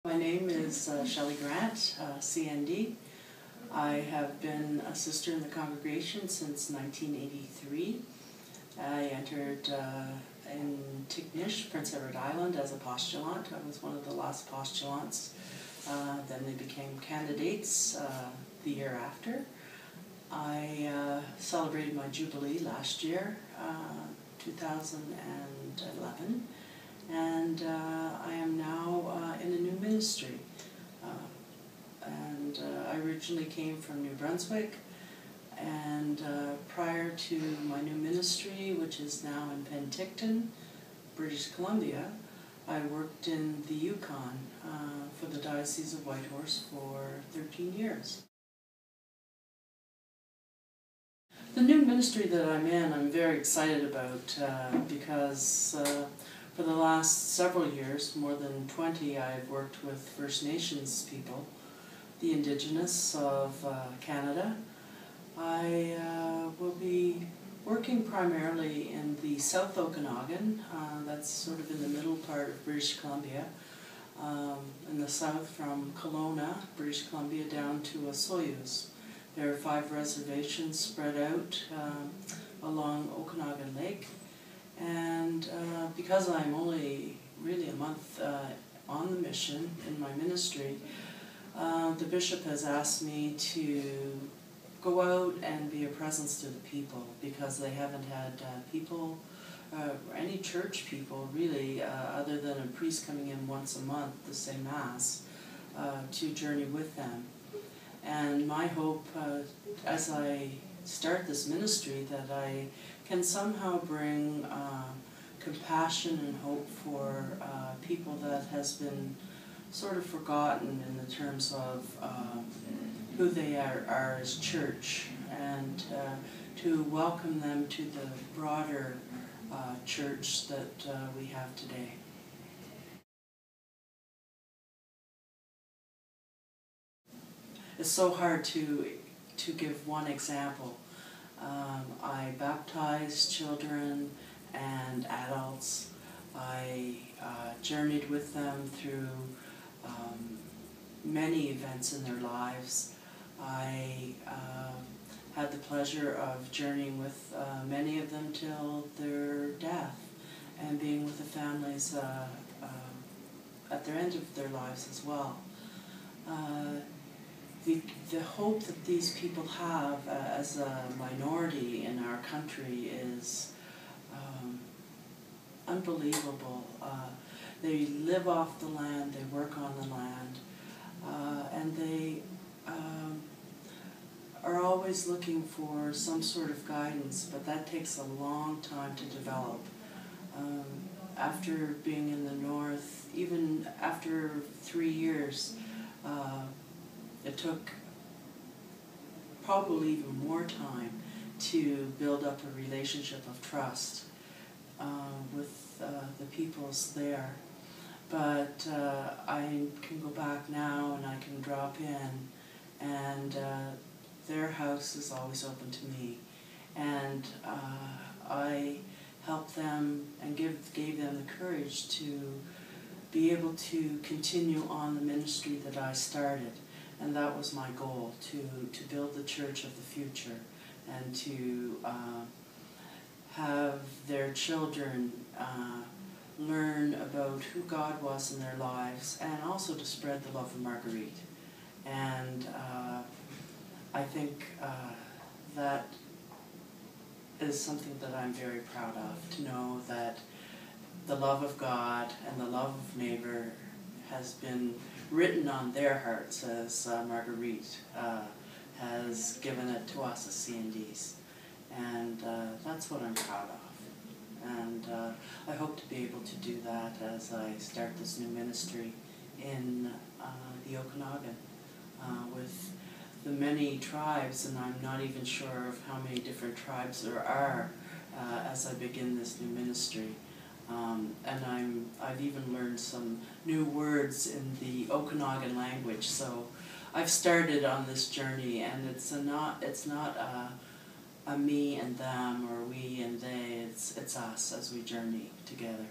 My name is Shelley Grant, CND. I have been a sister in the congregation since 1983. I entered in Tignish, Prince Edward Island, as a postulant. I was one of the last postulants. Then they became candidates the year after. I celebrated my Jubilee last year, 2011. And I am now in a new ministry. I originally came from New Brunswick, and prior to my new ministry, which is now in Penticton, British Columbia, I worked in the Yukon for the Diocese of Whitehorse for 13 years. The new ministry that I'm in, I'm very excited about because for the last several years, more than 20, I've worked with First Nations people, the Indigenous of Canada. I will be working primarily in the South Okanogan, that's sort of in the middle part of British Columbia, in the south from Kelowna, British Columbia, down to Soyuz. There are 5 reservations spread out along Okanagan Lake. And because I'm only really a month on the mission in my ministry, the bishop has asked me to go out and be a presence to the people, because they haven't had people, any church people really, other than a priest coming in once a month to say Mass, to journey with them. And my hope as I start this ministry, that I can somehow bring compassion and hope for people that has been sort of forgotten in the terms of who they are as church, and to welcome them to the broader church that we have today. It's so hard to give one example. I baptized children and adults. I journeyed with them through many events in their lives. I had the pleasure of journeying with many of them till their death, and being with the families at their end of their lives as well. The hope that these people have as a minority in our country is unbelievable. They live off the land, they work on the land, and they are always looking for some sort of guidance, but that takes a long time to develop. After being in the north, even after 3 years, it took probably even more time to build up a relationship of trust with the peoples there. But I can go back now and I can drop in, and their house is always open to me. And I helped them and gave them the courage to be able to continue on the ministry that I started. And that was my goal, to build the church of the future, and to have their children learn about who God was in their lives, and also to spread the love of Marguerite. And I think that is something that I'm very proud of, to know that the love of God and the love of neighbor has been written on their hearts, as Marguerite has given it to us as CNDs. And that's what I'm proud of. And I hope to be able to do that as I start this new ministry in the Okanagan with the many tribes, and I'm not even sure of how many different tribes there are as I begin this new ministry. And I've even learned some new words in the Okanagan language. So I've started on this journey, and it's not a me and them, or we and they. It's us as we journey together.